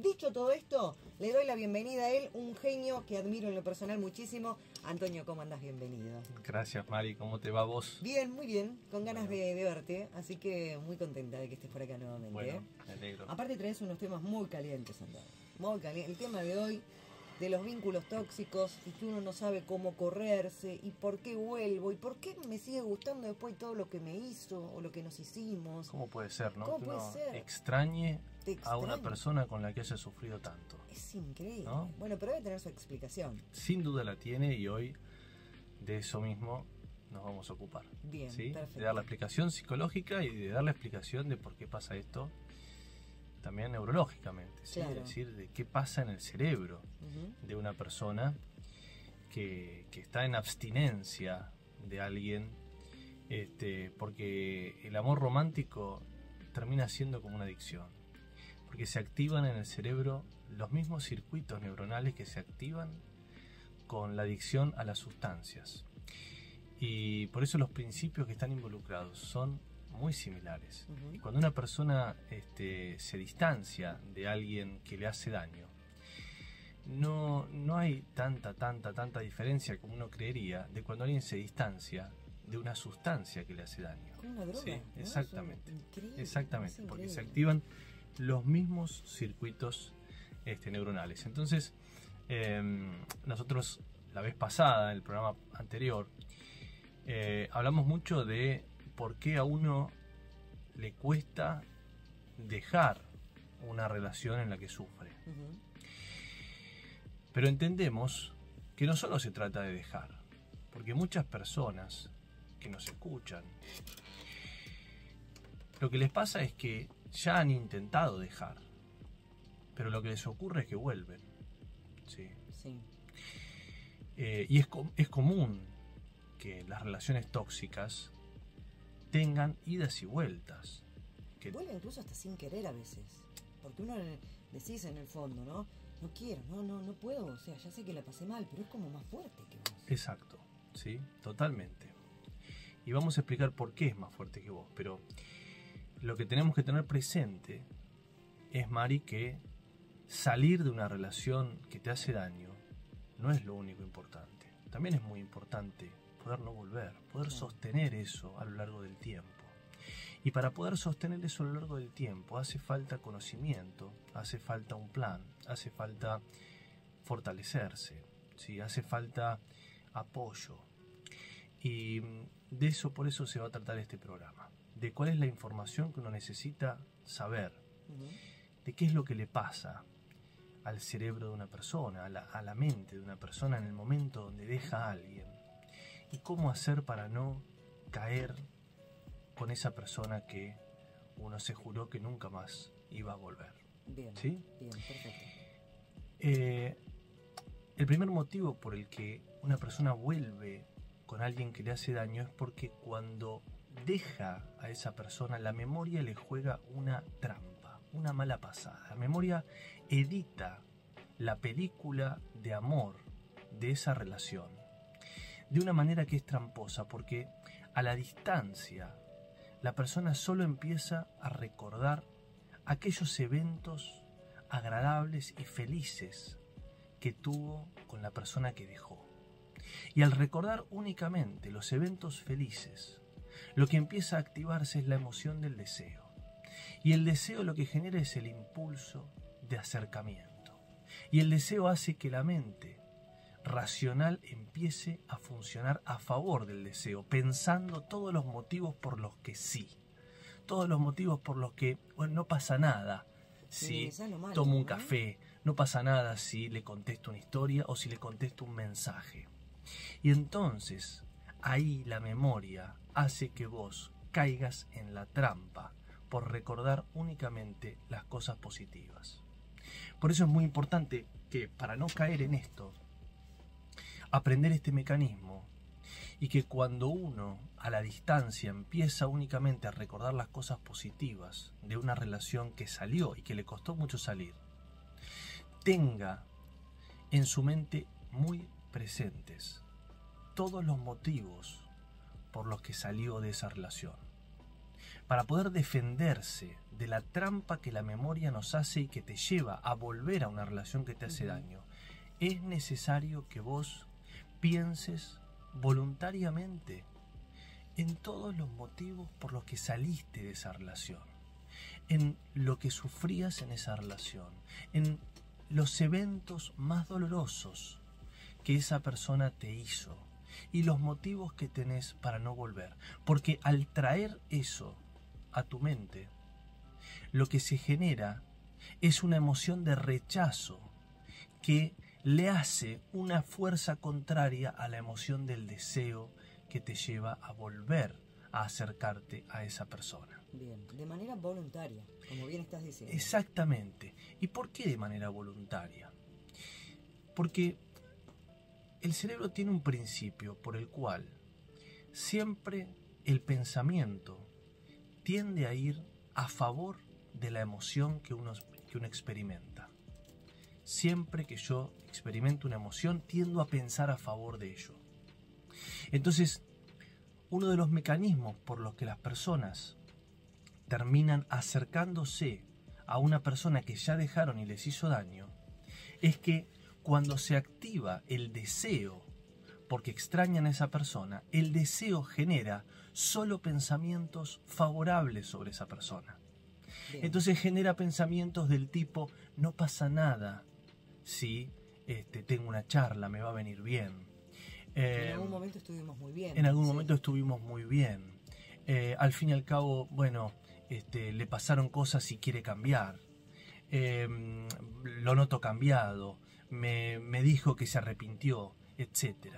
Dicho todo esto, le doy la bienvenida a él, un genio que admiro en lo personal muchísimo. Antonio, ¿cómo andás? Bienvenido. Gracias, Mari. ¿Cómo te va vos? Bien, muy bien, con ganas de verte, así que muy contenta de que estés por acá nuevamente. Bueno, me alegro. Aparte traes unos temas muy calientes, Antonio. Muy caliente. El tema de hoy, de los vínculos tóxicos y que uno no sabe cómo correrse y por qué vuelvo y por qué me sigue gustando después de todo lo que me hizo o lo que nos hicimos. ¿Cómo puede ser, no? ¿Cómo Que puede uno ser? extrañe Te a una extraño. persona con la que haya sufrido tanto. Es increíble. ¿No? Bueno, pero debe tener su explicación. Sin duda la tiene y hoy de eso mismo nos vamos a ocupar. Bien, ¿sí? perfecto. De dar la explicación psicológica y de dar la explicación de por qué pasa esto también neurológicamente. ¿sí? Claro. Es decir, de qué pasa en el cerebro Ujú. de una persona que está en abstinencia de alguien, porque el amor romántico termina siendo como una adicción, porque se activan en el cerebro los mismos circuitos neuronales que se activan con la adicción a las sustancias, y por eso los principios que están involucrados son muy similares. Ujú. Y cuando una persona se distancia de alguien que le hace daño, no hay tanta diferencia como uno creería de cuando alguien se distancia de una sustancia que le hace daño. Como una droga. Sí, ¿no? exactamente. Es increíble, Exactamente, es porque se increíble. activan los mismos circuitos neuronales. Entonces, nosotros la vez pasada, en el programa anterior, hablamos mucho de por qué a uno le cuesta dejar una relación en la que sufre. Ujú. Pero entendemos que no solo se trata de dejar, porque muchas personas que nos escuchan, lo que les pasa es que ya han intentado dejar, pero lo que les ocurre es que vuelven. ¿sí? Sí. Y es común que las relaciones tóxicas tengan idas y vueltas. Que Vuelve incluso hasta sin querer a veces. Porque uno decís en el fondo, ¿no? No quiero, no puedo. O sea, ya sé que la pasé mal, pero es como más fuerte que vos. Exacto, sí, totalmente. Y vamos a explicar por qué es más fuerte que vos, pero lo que tenemos que tener presente es, Mari, que salir de una relación que te hace daño no es lo único importante. También es muy importante poder no volver, poder sostener eso a lo largo del tiempo. Y para poder sostener eso a lo largo del tiempo hace falta conocimiento, hace falta un plan, hace falta fortalecerse, ¿sí? Hace falta apoyo. Y de eso, por eso se va a tratar este programa. De cuál es la información que uno necesita saber, Ujú. de qué es lo que le pasa al cerebro de una persona, a la mente de una persona en el momento donde deja a alguien. Y cómo hacer para no caer con esa persona que uno se juró que nunca más iba a volver. Bien. ¿Sí? Bien, perfecto. El primer motivo por el que una persona vuelve con alguien que le hace daño es porque cuando deja a esa persona, la memoria le juega una trampa, una mala pasada. La memoria edita la película de amor de esa relación de una manera que es tramposa, porque a la distancia la persona solo empieza a recordar aquellos eventos agradables y felices que tuvo con la persona que dejó. Y al recordar únicamente los eventos felices, lo que empieza a activarse es la emoción del deseo. Y el deseo lo que genera es el impulso de acercamiento. Y el deseo hace que la mente racional empiece a funcionar a favor del deseo, pensando todos los motivos por los que sí. Todos los motivos por los que, bueno, no pasa nada si Sí, malo, tomo un ¿no? café, no pasa nada si le contesto una historia o si le contesto un mensaje. Y entonces, ahí la memoria hace que vos caigas en la trampa por recordar únicamente las cosas positivas. Por eso es muy importante que, para no caer en esto, aprender este mecanismo, y que cuando uno a la distancia empieza únicamente a recordar las cosas positivas de una relación que salió y que le costó mucho salir, tenga en su mente muy presentes todos los motivos por los que salió de esa relación. para poder defenderse de la trampa que la memoria nos hace y que te lleva a volver a una relación que te hace daño, es necesario que vos pienses voluntariamente en todos los motivos por los que saliste de esa relación, en lo que sufrías en esa relación, en los eventos más dolorosos que esa persona te hizo y los motivos que tenés para no volver. Porque al traer eso a tu mente, lo que se genera es una emoción de rechazo que le hace una fuerza contraria a la emoción del deseo que te lleva a volver a acercarte a esa persona. Bien, de manera voluntaria, como bien estás diciendo. Exactamente. ¿Y por qué de manera voluntaria? Porque el cerebro tiene un principio por el cual siempre el pensamiento tiende a ir a favor de la emoción que uno experimenta. Siempre que yo experimento una emoción, tiendo a pensar a favor de ello. Entonces, uno de los mecanismos por los que las personas terminan acercándose a una persona que ya dejaron y les hizo daño, es que cuando se activa el deseo, porque extrañan a esa persona, el deseo genera solo pensamientos favorables sobre esa persona. Bien. Entonces genera pensamientos del tipo, no pasa nada si tengo una charla, me va a venir bien. En algún momento estuvimos muy bien. En algún momento estuvimos muy bien. Al fin y al cabo, bueno, le pasaron cosas y quiere cambiar. Lo noto cambiado. Me dijo que se arrepintió, etc.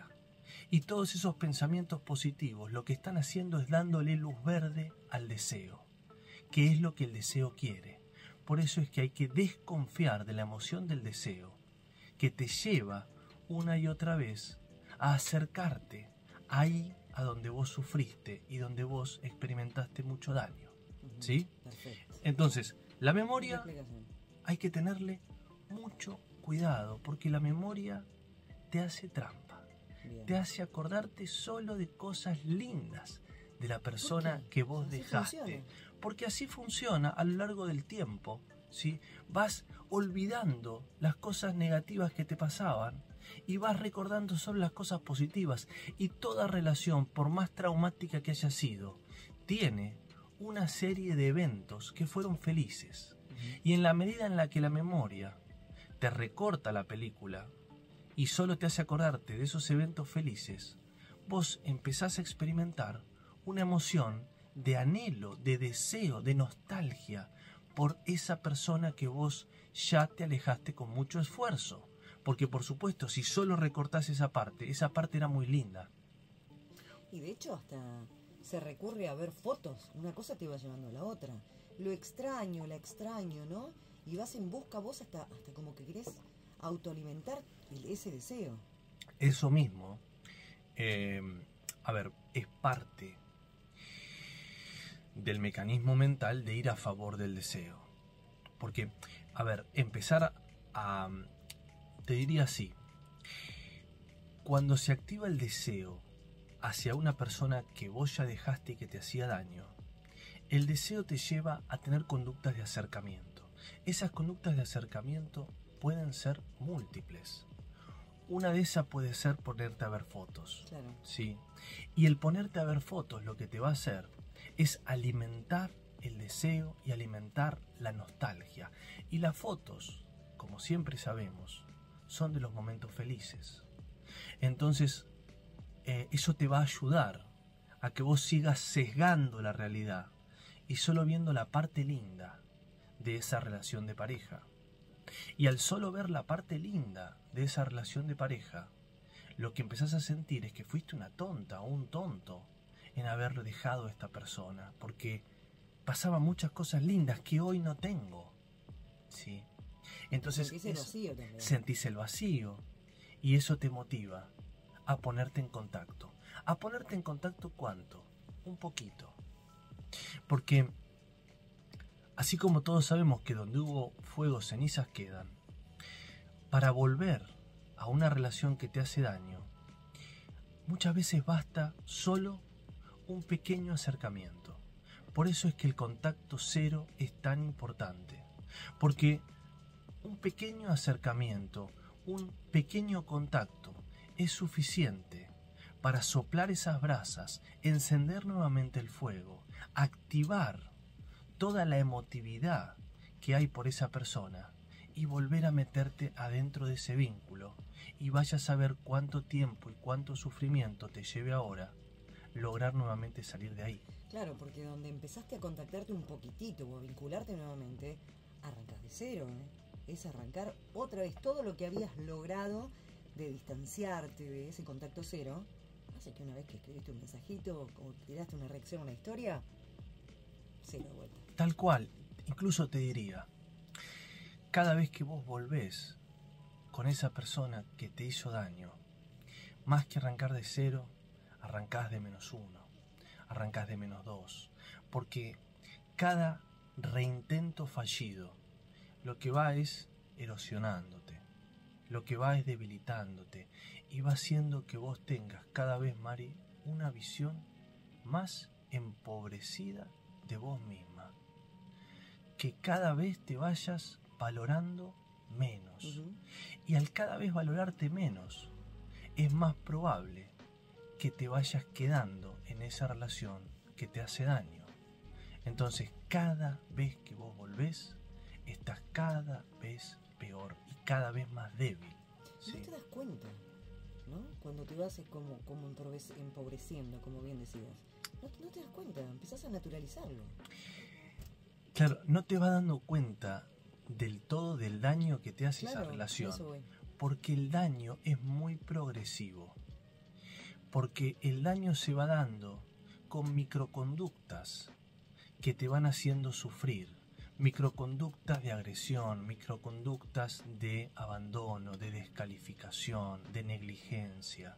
Y todos esos pensamientos positivos lo que están haciendo es dándole luz verde al deseo, que es lo que el deseo quiere. Por eso es que hay que desconfiar de la emoción del deseo, que te lleva una y otra vez a acercarte ahí a donde vos sufriste y donde vos experimentaste mucho daño. ¿Sí? Perfecto. Entonces, la memoria hay que tenerle mucho cuidado, porque la memoria te hace trampa. Bien. Te hace acordarte solo de cosas lindas de la persona que vos dejaste. Funciona. Porque así funciona a lo largo del tiempo, ¿sí? Vas olvidando las cosas negativas que te pasaban y vas recordando solo las cosas positivas. Y toda relación, por más traumática que haya sido, tiene una serie de eventos que fueron felices. Y en la medida en la que la memoria te recorta la película y solo te hace acordarte de esos eventos felices, vos empezás a experimentar una emoción de anhelo, de deseo, de nostalgia por esa persona que vos ya te alejaste con mucho esfuerzo. Porque por supuesto, si solo recortás esa parte era muy linda. Y de hecho hasta se recurre a ver fotos, una cosa te va llevando a la otra. Lo extraño, la extraño, ¿no? Y vas en busca vos hasta como que querés autoalimentar ese deseo. Eso mismo, a ver, es parte del mecanismo mental de ir a favor del deseo. Porque, a ver, empezar a... Te diría así, cuando se activa el deseo hacia una persona que vos ya dejaste y que te hacía daño, el deseo te lleva a tener conductas de acercamiento. Esas conductas de acercamiento pueden ser múltiples. Una de esas puede ser ponerte a ver fotos. Claro. ¿Sí? Y el ponerte a ver fotos lo que te va a hacer es alimentar el deseo y alimentar la nostalgia. Y las fotos, como siempre sabemos, son de los momentos felices. Entonces, eso te va a ayudar a que vos sigas sesgando la realidad y solo viendo la parte linda de esa relación de pareja. Y al solo ver la parte linda de esa relación de pareja, lo que empezás a sentir es que fuiste una tonta o un tonto en haberlo dejado a esta persona, porque pasaban muchas cosas lindas que hoy no tengo. ¿Sí? Entonces sentís el vacío y eso te motiva a ponerte en contacto. ¿A ponerte en contacto cuánto? Un poquito. Porque así como todos sabemos que donde hubo fuego cenizas quedan, para volver a una relación que te hace daño, muchas veces basta solo un pequeño acercamiento. Por eso es que el contacto cero es tan importante. Porque un pequeño acercamiento, un pequeño contacto es suficiente para soplar esas brasas, encender nuevamente el fuego, activar toda la emotividad que hay por esa persona y volver a meterte adentro de ese vínculo, y vaya a saber cuánto tiempo y cuánto sufrimiento te lleve ahora lograr nuevamente salir de ahí. Claro, porque donde empezaste a contactarte un poquitito o a vincularte nuevamente, arrancas de cero, ¿eh? Es arrancar otra vez todo lo que habías logrado de distanciarte de ese contacto cero. Hace que una vez que escribiste un mensajito o tiraste una reacción a una historia, cero de vuelta. Tal cual, incluso te diría, cada vez que vos volvés con esa persona que te hizo daño, más que arrancar de cero, arrancás de -1, arrancás de -2, porque cada reintento fallido lo que va es erosionándote, lo que va es debilitándote y va haciendo que vos tengas cada vez, Mari, una visión más empobrecida de vos misma, que cada vez te vayas valorando menos. Y al cada vez valorarte menos, es más probable que te vayas quedando en esa relación que te hace daño. Entonces, cada vez que vos volvés, estás cada vez peor y cada vez más débil. ¿Sí? No te das cuenta, ¿no? Cuando te vas como empobreciendo, como bien decías. No te das cuenta, empezás a naturalizarlo. Claro, no te vas dando cuenta del todo del daño que te hace esa relación. Porque el daño es muy progresivo. Porque el daño se va dando con microconductas que te van haciendo sufrir. Microconductas de agresión, microconductas de abandono, de descalificación, de negligencia.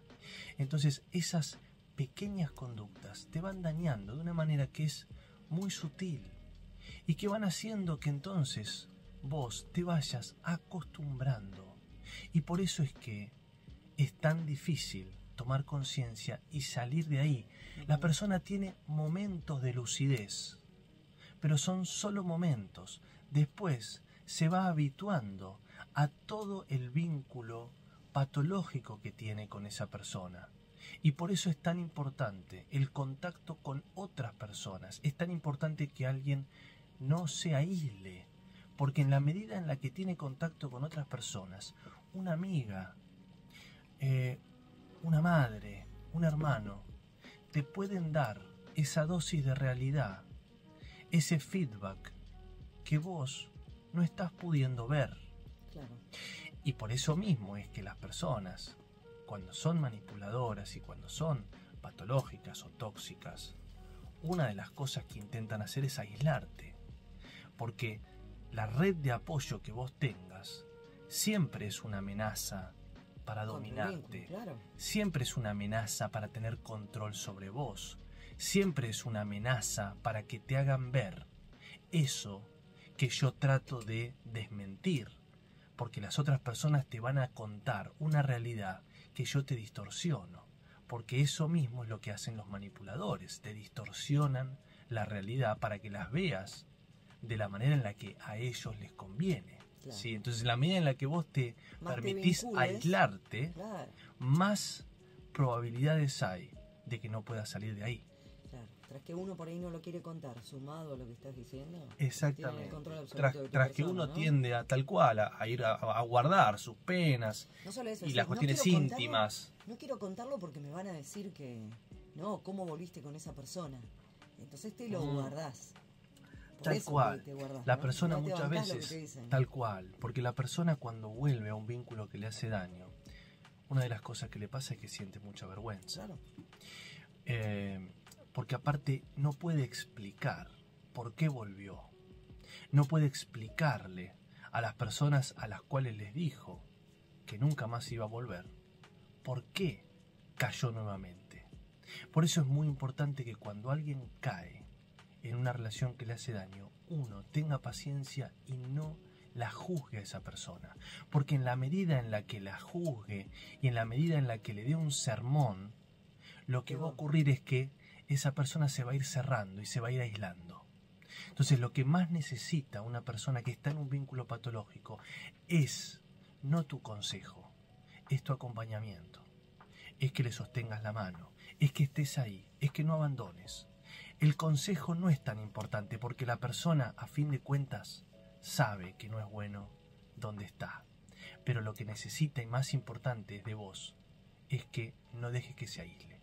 Entonces esas pequeñas conductas te van dañando de una manera que es muy sutil y que van haciendo que entonces vos te vayas acostumbrando. Y por eso es que es tan difícil tomar conciencia y salir de ahí. La persona tiene momentos de lucidez, pero son solo momentos. Después se va habituando a todo el vínculo patológico que tiene con esa persona. Y por eso es tan importante el contacto con otras personas. Es tan importante que alguien no se aísle, porque en la medida en la que tiene contacto con otras personas, una amiga, una madre, un hermano, te pueden dar esa dosis de realidad, ese feedback que vos no estás pudiendo ver. Claro. Y por eso mismo es que las personas, cuando son manipuladoras y cuando son patológicas o tóxicas, una de las cosas que intentan hacer es aislarte. Porque la red de apoyo que vos tengas siempre es una amenaza para dominarte. Claro. Siempre es una amenaza para tener control sobre vos. Siempre es una amenaza para que te hagan ver eso que yo trato de desmentir. Porque las otras personas te van a contar una realidad que yo te distorsiono. Porque eso mismo es lo que hacen los manipuladores. Te distorsionan la realidad para que las veas de la manera en la que a ellos les conviene. Claro. ¿Sí? Entonces, en la medida en la que vos te permitís aislarte, claro, más probabilidades hay de que no puedas salir de ahí. Claro. Tras que uno por ahí no lo quiere contar, sumado a lo que estás diciendo. Exactamente. Tras que uno, ¿no?, tiende a tal cual, a ir a guardar sus penas, no solo eso, y las cuestiones íntimas. No quiero contarlo porque me van a decir que, no, ¿cómo volviste con esa persona? Entonces te lo guardás. Tal cual, guardás, la ¿no? persona No muchas veces, tal cual, porque la persona cuando vuelve a un vínculo que le hace daño, una de las cosas que le pasa es que siente mucha vergüenza. Claro. Porque aparte no puede explicar por qué volvió, no puede explicarle a las personas a las cuales les dijo que nunca más iba a volver, por qué cayó nuevamente. Por eso es muy importante que cuando alguien cae en una relación que le hace daño, uno tenga paciencia y no la juzgue a esa persona. Porque en la medida en la que la juzgue y en la medida en la que le dé un sermón, lo que va a ocurrir es que esa persona se va a ir cerrando y se va a ir aislando. Entonces lo que más necesita una persona que está en un vínculo patológico es no tu consejo, es tu acompañamiento, es que le sostengas la mano, es que estés ahí, es que no abandones. El consejo no es tan importante porque la persona, a fin de cuentas, sabe que no es bueno donde está. Pero lo que necesita y más importante es de vos, es que no dejes que se aísle.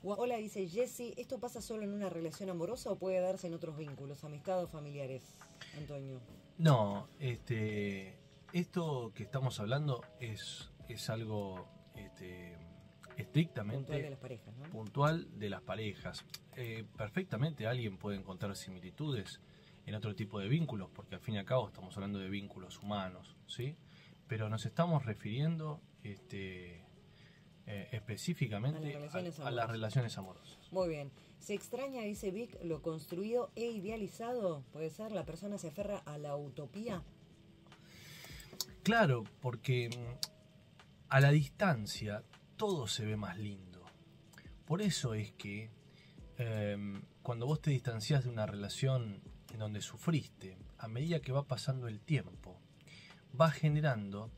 Hola, dice Jessy, ¿esto pasa solo en una relación amorosa o puede darse en otros vínculos, amistad o familiares, Antonio? No, esto que estamos hablando es algo estrictamente puntual de las parejas, ¿no? Puntual de las parejas. Perfectamente alguien puede encontrar similitudes en otro tipo de vínculos, porque al fin y al cabo estamos hablando de vínculos humanos, ¿sí? Pero nos estamos refiriendo específicamente a las relaciones amorosas. Muy bien. ¿Se extraña, dice Vic, lo construido e idealizado? ¿Puede ser? ¿La persona se aferra a la utopía? Claro, porque a la distancia todo se ve más lindo. Por eso es que cuando vos te distanciás de una relación en donde sufriste, a medida que va pasando el tiempo, vas generando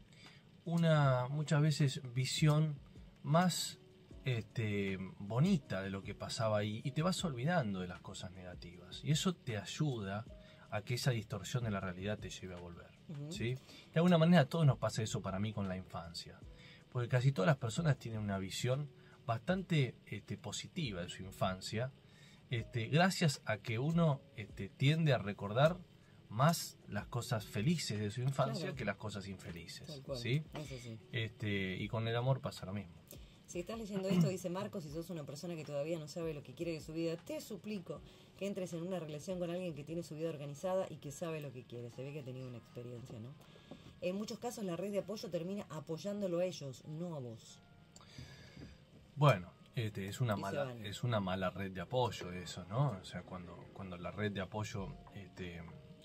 una, muchas veces, visión más bonita de lo que pasaba ahí y te vas olvidando de las cosas negativas. Y eso te ayuda a que esa distorsión de la realidad te lleve a volver. ¿Sí? De alguna manera a todos nos pasa eso para mí con la infancia. Porque casi todas las personas tienen una visión bastante positiva de su infancia, gracias a que uno tiende a recordar más las cosas felices de su infancia, claro, que las cosas infelices. ¿Sí? Eso sí. Y con el amor pasa lo mismo. Si estás leyendo esto, dice Marcos, si sos una persona que todavía no sabe lo que quiere de su vida, te suplico que entres en una relación con alguien que tiene su vida organizada y que sabe lo que quiere. Se ve que ha tenido una experiencia, ¿no? En muchos casos la red de apoyo termina apoyándolo a ellos, no a vos. Bueno, es una mala red de apoyo eso, ¿no? O sea, cuando la red de apoyo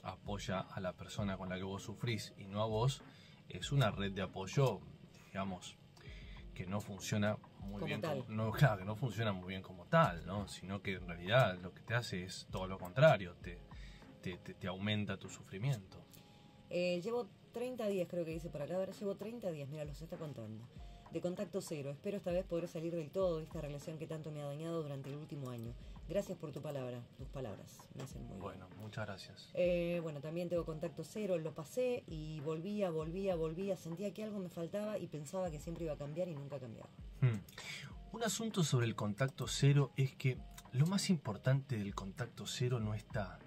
apoya a la persona con la que vos sufrís y no a vos, es una red de apoyo, digamos, que no funciona muy bien claro, que no funciona muy bien como tal, ¿no? Sino que en realidad lo que te hace es todo lo contrario, te aumenta tu sufrimiento. Llevo 30 días, creo que dice por acá, ahora llevo 30 días, mira, los está contando, de contacto cero. Espero esta vez poder salir del todo de esta relación que tanto me ha dañado durante el último año. Gracias por tus palabras me hacen muy bien. Bueno, muchas gracias. Bueno, también tengo contacto cero, lo pasé y volvía, sentía que algo me faltaba y pensaba que siempre iba a cambiar y nunca cambiaba. Un asunto sobre el contacto cero es que lo más importante del contacto cero no está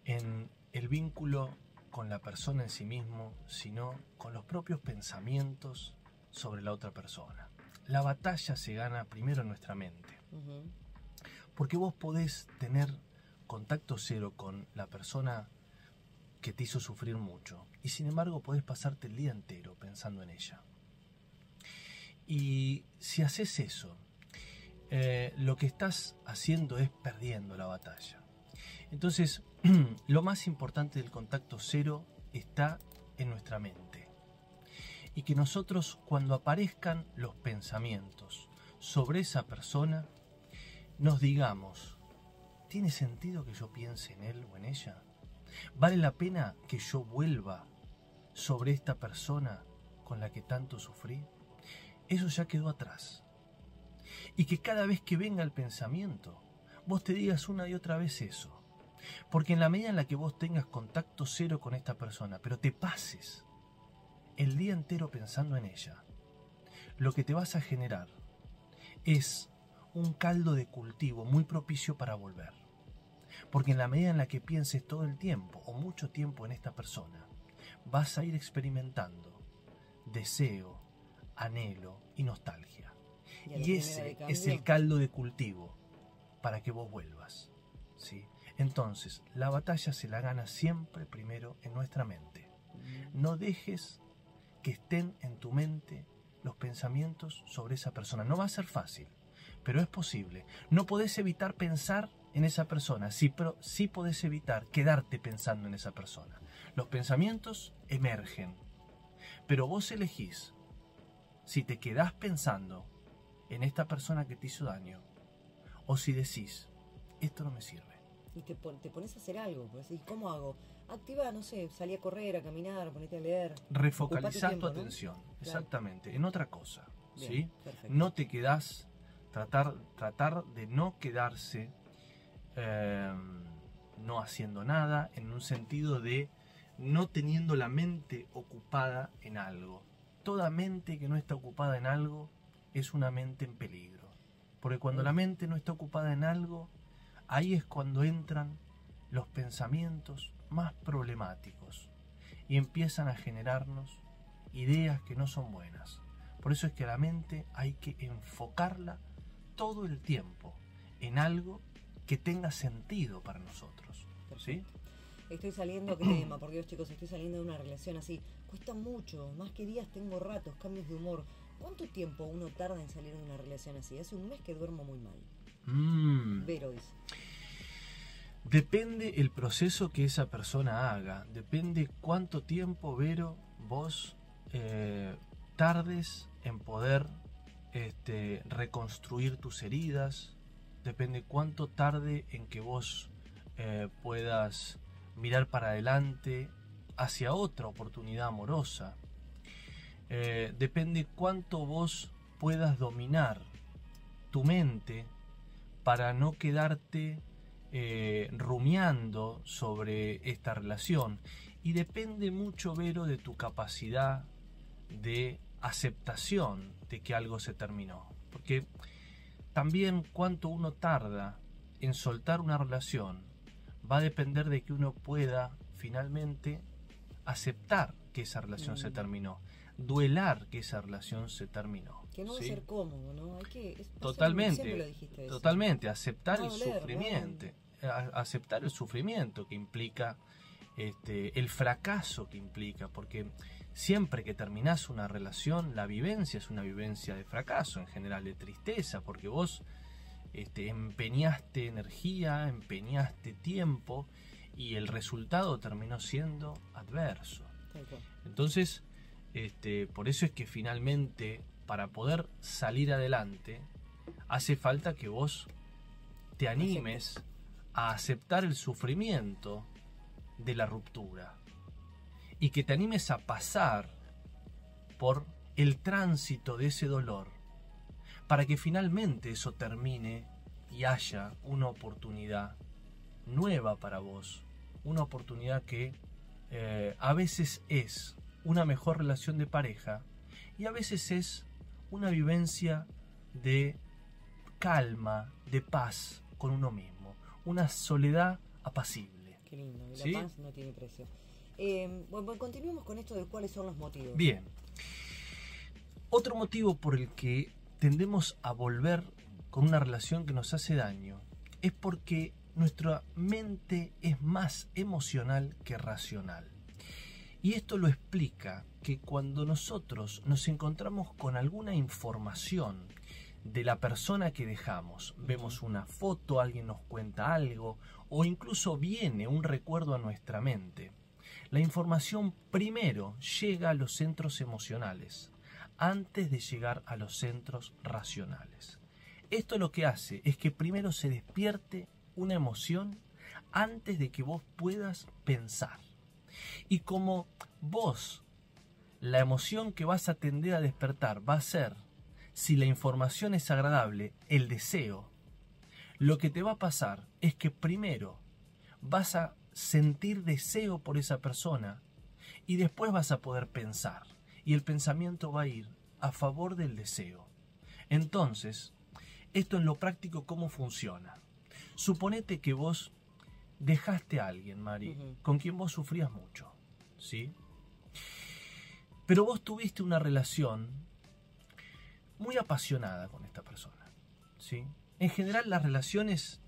en el vínculo con la persona en sí mismo, sino con los propios pensamientos sobre la otra persona. La batalla se gana primero en nuestra mente. Porque vos podés tener contacto cero con la persona que te hizo sufrir mucho y sin embargo podés pasarte el día entero pensando en ella. Y si haces eso, lo que estás haciendo es perdiendo la batalla. Entonces, lo más importante del contacto cero está en nuestra mente. Y que nosotros, cuando aparezcan los pensamientos sobre esa persona, nos digamos, ¿tiene sentido que yo piense en él o en ella? ¿Vale la pena que yo vuelva sobre esta persona con la que tanto sufrí? Eso ya quedó atrás. Y que cada vez que venga el pensamiento, vos te digas una y otra vez eso. Porque en la medida en la que vos tengas contacto cero con esta persona, pero te pases el día entero pensando en ella, lo que te vas a generar es un caldo de cultivo muy propicio para volver. Porque en la medida en la que pienses todo el tiempo o mucho tiempo en esta persona, vas a ir experimentando deseo, anhelo y nostalgia. Y ese es el caldo de cultivo para que vos vuelvas, ¿sí? Entonces, la batalla se la gana siempre primero en nuestra mente. No dejes que estén en tu mente los pensamientos sobre esa persona. No va a ser fácil, pero es posible. No podés evitar pensar en esa persona, sí, pero sí podés evitar quedarte pensando en esa persona. Los pensamientos emergen, pero vos elegís si te quedás pensando en esta persona que te hizo daño o si decís, esto no me sirve. Y te pones a hacer algo, pues decís, ¿cómo hago? Activa, no sé, salí a correr, a caminar, ponete a leer. Refocalizar tiempo, tu ¿no? atención, Claro. exactamente, en otra cosa. Bien, ¿Sí? perfecto. No te quedás, tratar de no quedarse no haciendo nada, en un sentido de no teniendo la mente ocupada en algo. Toda mente que no está ocupada en algo es una mente en peligro. Porque cuando la mente no está ocupada en algo, ahí es cuando entran los pensamientos más problemáticos y empiezan a generarnos ideas que no son buenas. Por eso es que la mente hay que enfocarla todo el tiempo en algo que tenga sentido para nosotros. ¿Sí? Estoy saliendo, qué tema, por Dios, chicos, estoy saliendo de una relación así. Cuesta mucho, más que días tengo ratos, cambios de humor. ¿Cuánto tiempo uno tarda en salir de una relación así? Hace un mes que duermo muy mal. Vero dice. Depende el proceso que esa persona haga. Depende cuánto tiempo, Vero, vos tardes en poder reconstruir tus heridas. Depende cuánto tarde en que vos puedas mirar para adelante hacia otra oportunidad amorosa. Depende cuánto vos puedas dominar tu mente para no quedarte rumiando sobre esta relación. Y depende mucho, Vero, de tu capacidad de aceptación de que algo se terminó. Porque también cuánto uno tarda en soltar una relación va a depender de que uno pueda finalmente aceptar que esa relación se terminó, duelar que esa relación se terminó. Que no va a ser cómodo, ¿no? Hay que totalmente, siempre lo dijiste eso. totalmente, aceptar no el sufrimiento, aceptar el sufrimiento que implica el fracaso que implica, porque siempre que terminás una relación, la vivencia es una vivencia de fracaso, en general de tristeza, porque vos empeñaste energía, empeñaste tiempo y el resultado terminó siendo adverso. Entonces, por eso es que finalmente, para poder salir adelante, hace falta que vos te animes a aceptar el sufrimiento de la ruptura y que te animes a pasar por el tránsito de ese dolor para que finalmente eso termine y haya una oportunidad nueva para vos, una oportunidad que a veces es una mejor relación de pareja y a veces es una vivencia de calma, de paz con uno mismo, una soledad apacible. Qué lindo, y ¿Sí? La paz no tiene precio. Bueno, continuemos con esto de cuáles son los motivos. Bien. Otro motivo por el que tendemos a volver con una relación que nos hace daño es porque nuestra mente es más emocional que racional. Y esto lo explica que cuando nosotros nos encontramos con alguna información de la persona que dejamos, vemos una foto, alguien nos cuenta algo, o incluso viene un recuerdo a nuestra mente, la información primero llega a los centros emocionales, antes de llegar a los centros racionales. Esto lo que hace es que primero se despierte una emoción antes de que vos puedas pensar. Y como vos, la emoción que vas a tender a despertar va a ser, si la información es agradable, el deseo, lo que te va a pasar es que primero vas a sentir deseo por esa persona y después vas a poder pensar. Y el pensamiento va a ir a favor del deseo. Entonces, esto en lo práctico, ¿cómo funciona? Suponete que vos dejaste a alguien, Mari, con quien vos sufrías mucho, ¿sí? Pero vos tuviste una relación muy apasionada con esta persona, ¿sí? En general, las relaciones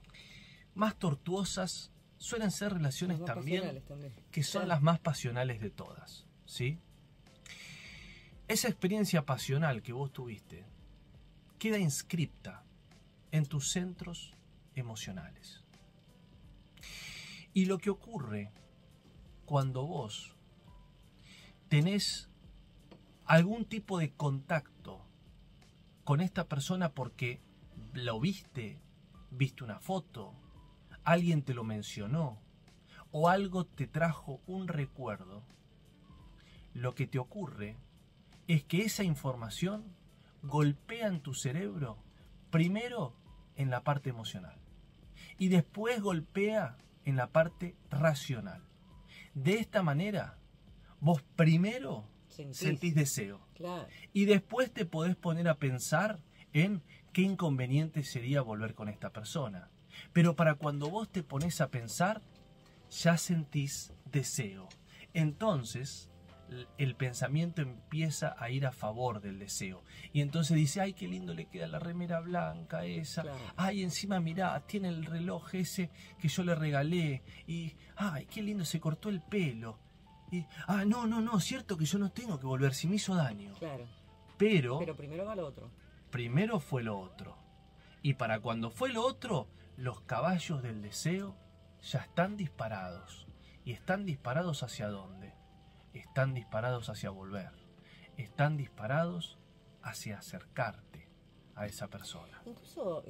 más tortuosas suelen ser relaciones también que son las más pasionales de todas, ¿sí? Esa experiencia pasional que vos tuviste queda inscripta en tus centros emocionales. Y lo que ocurre cuando vos tenés algún tipo de contacto con esta persona porque lo viste viste una foto, alguien te lo mencionó o algo te trajo un recuerdo, lo que te ocurre es que esa información golpea en tu cerebro primero en la parte emocional y después golpea en la parte racional. De esta manera, vos primero sentís deseo. Claro. Y después te podés poner a pensar en qué inconveniente sería volver con esta persona. Pero para cuando vos te pones a pensar, ya sentís deseo. Entonces, el pensamiento empieza a ir a favor del deseo. Y entonces dice, ay, qué lindo le queda la remera blanca esa. Claro. Ay, encima mirá, tiene el reloj ese que yo le regalé. Y, ay, qué lindo se cortó el pelo. Y, no, cierto que yo no tengo que volver si me hizo daño. Claro. Pero Primero va lo otro. primero fue lo otro. Y para cuando fue lo otro, los caballos del deseo ya están disparados. ¿Y están disparados hacia dónde? Están disparados hacia volver. Están disparados hacia acercarte a esa persona. Incluso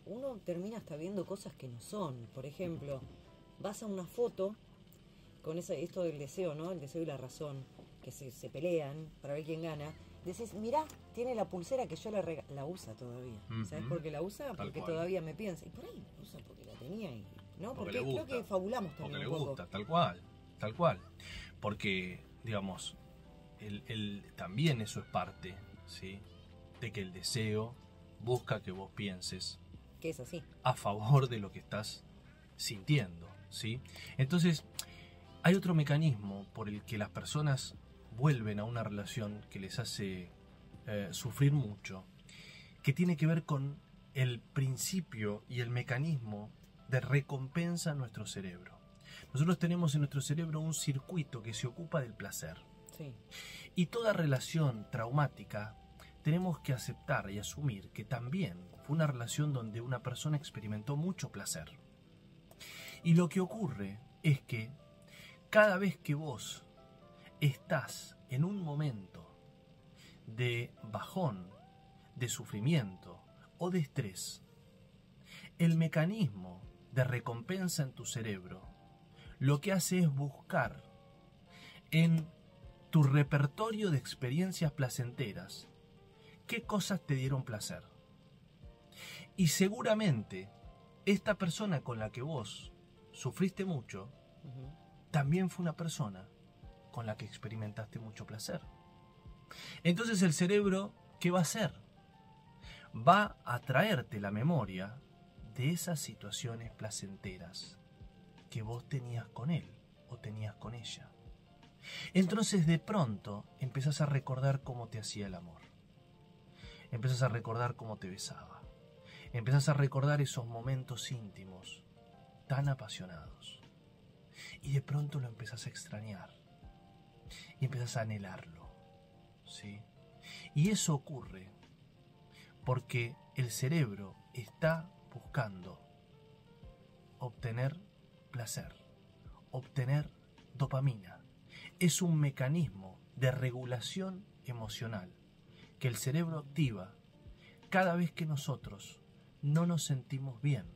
uno termina hasta viendo cosas que no son. Por ejemplo, vas a una foto con esto del deseo, ¿no? El deseo y la razón, que se pelean para ver quién gana. Decís, mirá, tiene la pulsera que yo la usa todavía. ¿Sabes por qué la usa? Porque todavía me piensa. Y por ahí la usa porque la tenía y... ¿no? Porque creo que fabulamos también porque le un poco. gusta, tal cual. Porque, digamos, también eso es parte, ¿sí? De que el deseo busca que vos pienses Que es así. a favor de lo que estás sintiendo, ¿sí? Entonces, hay otro mecanismo por el que las personas vuelven a una relación que les hace sufrir mucho, que tiene que ver con el principio y el mecanismo de recompensa en nuestro cerebro. Nosotros tenemos en nuestro cerebro un circuito que se ocupa del placer. Sí. Y toda relación traumática tenemos que aceptar y asumir que también fue una relación donde una persona experimentó mucho placer. Y lo que ocurre es que cada vez que vos estás en un momento de bajón, de sufrimiento o de estrés, el mecanismo de recompensa en tu cerebro lo que hace es buscar en tu repertorio de experiencias placenteras qué cosas te dieron placer. Y seguramente esta persona con la que vos sufriste mucho también fue una persona con la que experimentaste mucho placer. Entonces el cerebro, ¿qué va a hacer? Va a traerte la memoria de esas situaciones placenteras que vos tenías con él o tenías con ella. Entonces de pronto empezás a recordar cómo te hacía el amor. Empezás a recordar cómo te besaba. Empezás a recordar esos momentos íntimos tan apasionados. Y de pronto lo empezás a extrañar. Y empezás a anhelarlo. ¿Sí? Y eso ocurre porque el cerebro está buscando obtener placer, obtener dopamina. Es un mecanismo de regulación emocional que el cerebro activa cada vez que nosotros no nos sentimos bien.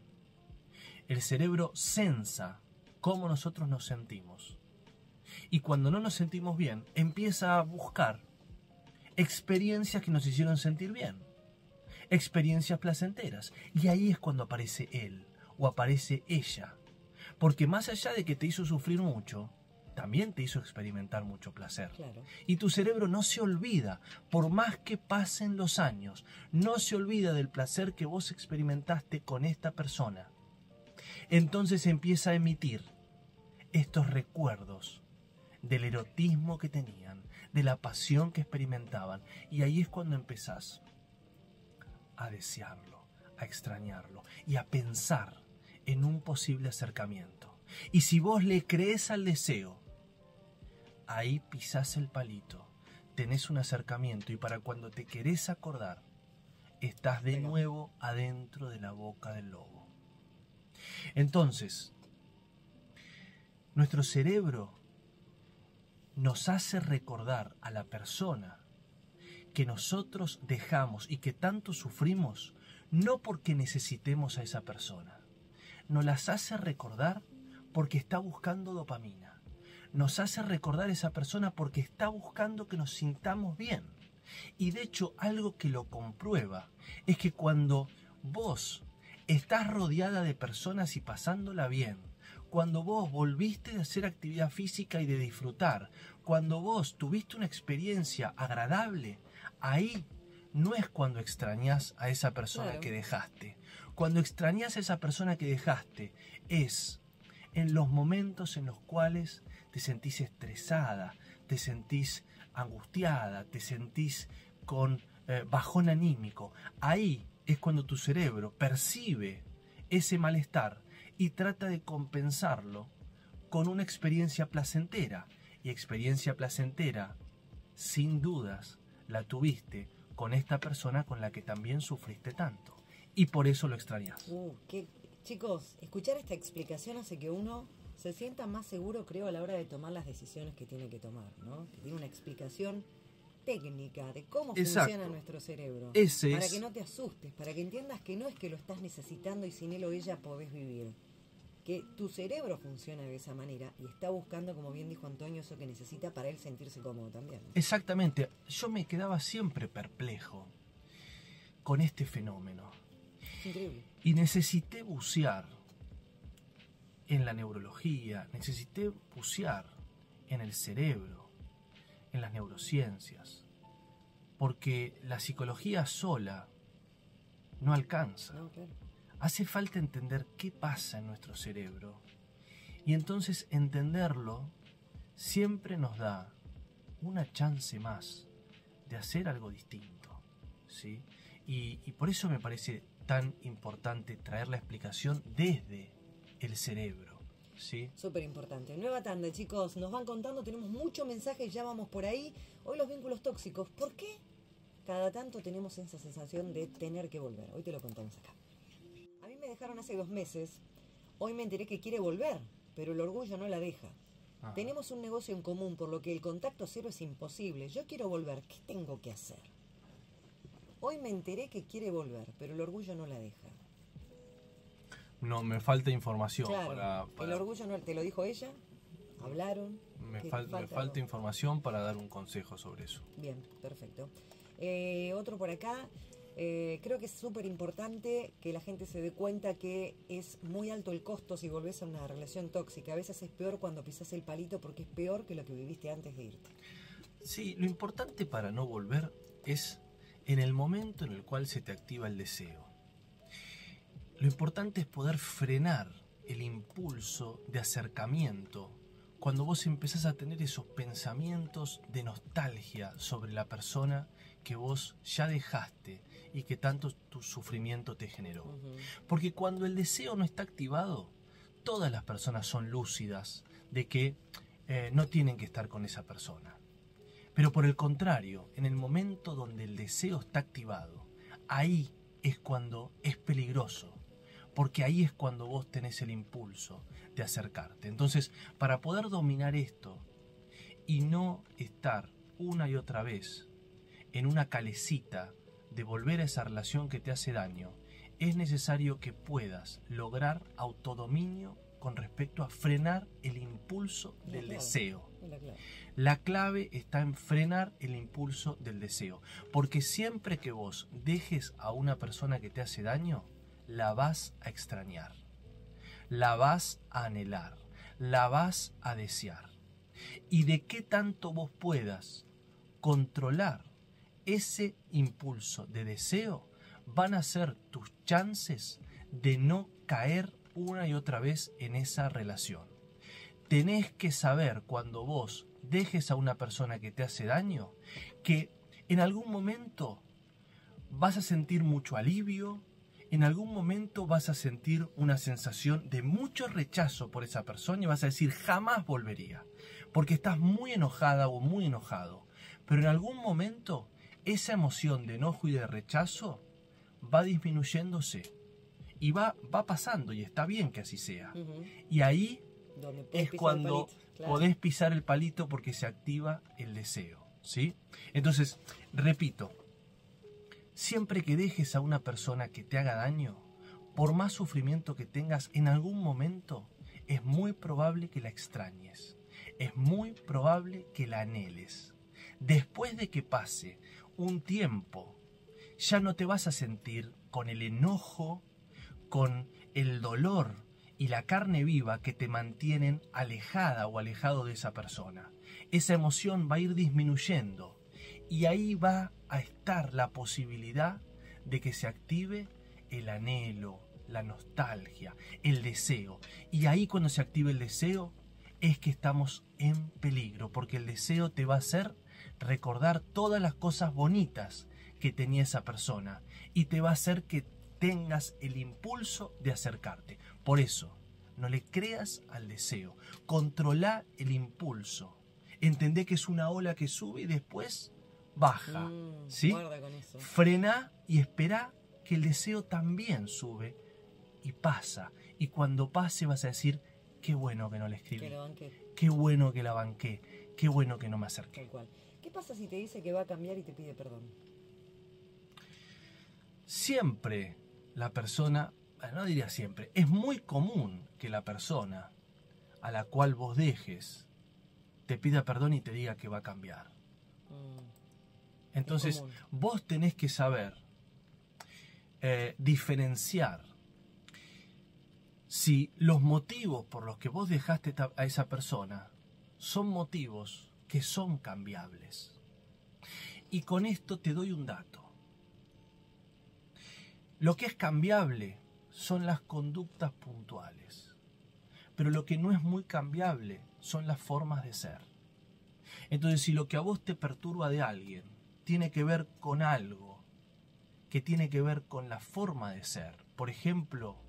El cerebro sensa cómo nosotros nos sentimos. Y cuando no nos sentimos bien, empieza a buscar experiencias que nos hicieron sentir bien. Experiencias placenteras. Y ahí es cuando aparece él o aparece ella. Porque más allá de que te hizo sufrir mucho, también te hizo experimentar mucho placer. Claro. Y tu cerebro no se olvida, por más que pasen los años, no se olvida del placer que vos experimentaste con esta persona. Entonces empieza a emitir estos recuerdos del erotismo que tenían, de la pasión que experimentaban. Y ahí es cuando empezás a desearlo, a extrañarlo y a pensar en un posible acercamiento. Y si vos le crees al deseo, ahí pisás el palito, tenés un acercamiento y para cuando te querés acordar, estás de nuevo adentro de la boca del lobo. Entonces, nuestro cerebro nos hace recordar a la persona que nosotros dejamos y que tanto sufrimos, no porque necesitemos a esa persona. Nos las hace recordar porque está buscando dopamina. Nos hace recordar a esa persona porque está buscando que nos sintamos bien. Y de hecho, algo que lo comprueba es que cuando vos estás rodeada de personas y pasándola bien, cuando vos volviste de hacer actividad física y de disfrutar, cuando vos tuviste una experiencia agradable, ahí no es cuando extrañás a esa persona que dejaste. Cuando extrañás a esa persona que dejaste es en los momentos en los cuales te sentís estresada, te sentís angustiada, te sentís con bajón anímico. Ahí es cuando tu cerebro percibe ese malestar y trata de compensarlo con una experiencia placentera. Y experiencia placentera, sin dudas, la tuviste con esta persona con la que también sufriste tanto. Y por eso lo extrañas. Chicos, escuchar esta explicación hace que uno se sienta más seguro, creo, a la hora de tomar las decisiones que tiene que tomar, ¿no? Que tiene una explicación técnica de cómo funciona nuestro cerebro. Para que no te asustes, para que entiendas que no es que lo estás necesitando y sin él o ella podés vivir. Que tu cerebro funciona de esa manera y está buscando, como bien dijo Antonio, eso que necesita para él sentirse cómodo también. Exactamente. Yo me quedaba siempre perplejo con este fenómeno. Increíble. Y necesité bucear en la neurología, necesité bucear en el cerebro, en las neurociencias, porque la psicología sola no alcanza. No, claro. Hace falta entender qué pasa en nuestro cerebro. Y entonces entenderlo siempre nos da una chance más de hacer algo distinto, ¿sí? Y por eso me parece tan importante traer la explicación desde el cerebro, ¿sí? Súper importante. Nueva tanda, chicos. Nos van contando, tenemos muchos mensajes, ya vamos por ahí. Hoy los vínculos tóxicos. ¿Por qué cada tanto tenemos esa sensación de tener que volver? Hoy te lo contamos acá. A mí me dejaron hace 2 meses. Hoy me enteré que quiere volver, pero el orgullo no la deja. Ajá. Tenemos un negocio en común, por lo que el contacto cero es imposible. Yo quiero volver. ¿Qué tengo que hacer? Hoy me enteré que quiere volver, pero el orgullo no la deja. No, me falta información. Claro, el orgullo no te lo dijo ella. Hablaron. Me falta información para dar un consejo sobre eso. Bien, perfecto. Otro por acá. Creo que es súper importante que la gente se dé cuenta que es muy alto el costo si volvés a una relación tóxica. A veces es peor cuando pisás el palito porque es peor que lo que viviste antes de irte. Sí, lo importante para no volver es en el momento en el cual se te activa el deseo. Lo importante es poder frenar el impulso de acercamiento cuando vos empezás a tener esos pensamientos de nostalgia sobre la persona que vos ya dejaste y que tanto tu sufrimiento te generó. Porque cuando el deseo no está activado, todas las personas son lúcidas de que no tienen que estar con esa persona. Pero por el contrario, en el momento donde el deseo está activado, ahí es cuando es peligroso. Porque ahí es cuando vos tenés el impulso de acercarte. Entonces, para poder dominar esto y no estar una y otra vez en una calecita de volver a esa relación que te hace daño, es necesario que puedas lograr autodominio con respecto a frenar el impulso del deseo. La clave está en frenar el impulso del deseo. Porque siempre que vos dejes a una persona que te hace daño, la vas a extrañar, la vas a anhelar, la vas a desear. Y de qué tanto vos puedas controlar ese impulso de deseo van a ser tus chances de no caer una y otra vez en esa relación. Tenés que saber cuando vos dejes a una persona que te hace daño que en algún momento vas a sentir mucho alivio. En algún momento vas a sentir una sensación de mucho rechazo por esa persona y vas a decir jamás volvería, porque estás muy enojada o muy enojado. Pero en algún momento esa emoción de enojo y de rechazo va disminuyéndose y va pasando y está bien que así sea. Y ahí es cuando podés pisar el palito porque se activa el deseo, ¿sí? Entonces, repito, Siempre que dejes a una persona que te haga daño, por más sufrimiento que tengas en algún momento, es muy probable que la extrañes. Es muy probable que la anheles. Después de que pase un tiempo, ya no te vas a sentir con el enojo, con el dolor y la carne viva que te mantienen alejada o alejado de esa persona. Esa emoción va a ir disminuyendo y ahí va a estar la posibilidad de que se active el anhelo, la nostalgia, el deseo. Y ahí cuando se active el deseo es que estamos en peligro, porque el deseo te va a hacer recordar todas las cosas bonitas que tenía esa persona y te va a hacer que tengas el impulso de acercarte. Por eso, no le creas al deseo, controla el impulso. Entendé que es una ola que sube y después baja, ¿sí? Guarda con eso. Frena y espera que el deseo también sube y pasa. Y cuando pase vas a decir, qué bueno que no le escribí, Que lo banqué. qué bueno que la banqué, qué bueno que no me acerqué. Tal cual. ¿Qué pasa si te dice que va a cambiar y te pide perdón? Siempre la persona, no diría siempre, es muy común que la persona a la cual vos dejes te pida perdón y te diga que va a cambiar. Entonces vos tenés que saber diferenciar si los motivos por los que vos dejaste a esa persona son motivos que son cambiables. Y con esto te doy un dato. Lo que es cambiable son las conductas puntuales, pero lo que no es muy cambiable son las formas de ser. Entonces, si lo que a vos te perturba de alguien tiene que ver con algo que tiene que ver con la forma de ser, por ejemplo,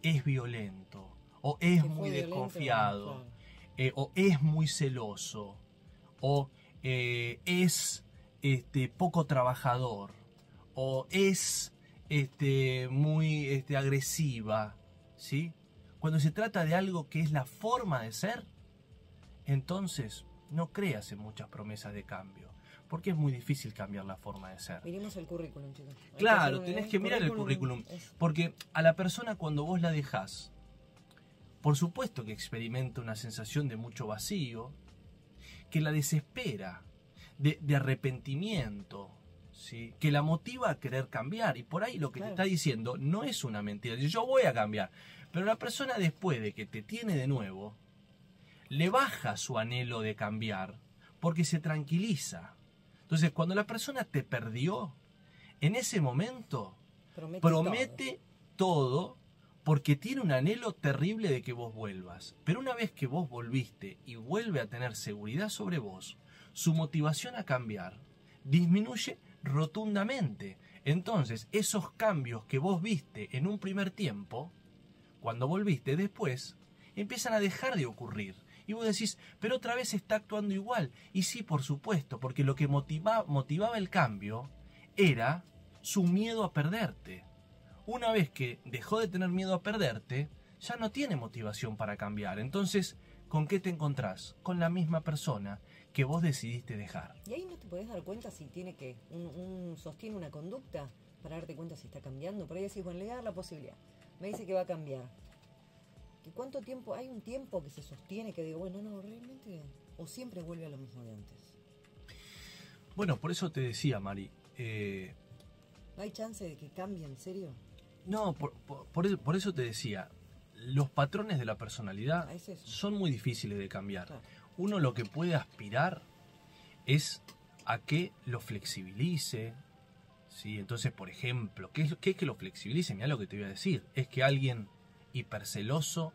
es violento, o es muy desconfiado, o es muy celoso, o es poco trabajador, o es muy agresiva, ¿sí? Cuando se trata de algo que es la forma de ser, entonces no creas en muchas promesas de cambio, porque es muy difícil cambiar la forma de ser. Miremos el currículum, chicos. Claro, tenés que mirar el currículum, porque a la persona cuando vos la dejás, por supuesto que experimenta una sensación de mucho vacío, que la desespera, de arrepentimiento, ¿sí? Que la motiva a querer cambiar. Y por ahí lo que te está diciendo no es una mentira. Dice, yo voy a cambiar. Pero la persona después de que te tiene de nuevo, le baja su anhelo de cambiar porque se tranquiliza. Entonces, cuando la persona te perdió, en ese momento promete todo porque tiene un anhelo terrible de que vos vuelvas. Pero una vez que vos volviste y vuelve a tener seguridad sobre vos, su motivación a cambiar disminuye rotundamente. Entonces, esos cambios que vos viste en un primer tiempo, cuando volviste después, empiezan a dejar de ocurrir. Y vos decís, pero otra vez está actuando igual. Y sí, por supuesto, porque lo que motivaba el cambio era su miedo a perderte. Una vez que dejó de tener miedo a perderte, ya no tiene motivación para cambiar. Entonces, ¿con qué te encontrás? Con la misma persona que vos decidiste dejar. Y ahí no te podés dar cuenta si tiene que sostiene una conducta para darte cuenta si está cambiando. Por ahí decís, bueno, le voy a dar la posibilidad. Me dice que va a cambiar. ¿Y cuánto tiempo? ¿Hay un tiempo que se sostiene que digo, bueno, no, realmente? ¿O siempre vuelve a lo mismo de antes? Bueno, por eso te decía, Mari. ¿No hay chance de que cambie en serio? No, por eso te decía. Los patrones de la personalidad son muy difíciles de cambiar. Claro. Uno lo que puede aspirar es a que lo flexibilice, ¿sí? Entonces, por ejemplo, ¿qué es que lo flexibilice? Mirá lo que te voy a decir. Es que alguien hiperceloso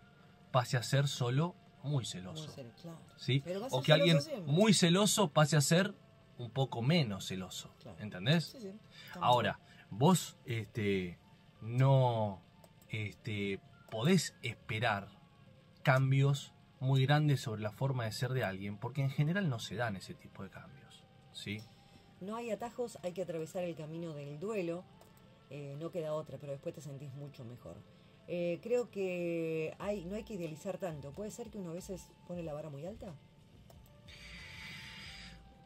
pase a ser solo muy celoso. Claro. ¿Sí? O que alguien muy celoso pase a ser un poco menos celoso. Claro. ¿Entendés? Sí, sí. Ahora, vos no podés esperar cambios muy grandes sobre la forma de ser de alguien, porque en general no se dan ese tipo de cambios, ¿sí? No hay atajos, hay que atravesar el camino del duelo, no queda otra, pero después te sentís mucho mejor. Creo que no hay que idealizar tanto. ¿Puede ser que uno a veces pone la vara muy alta?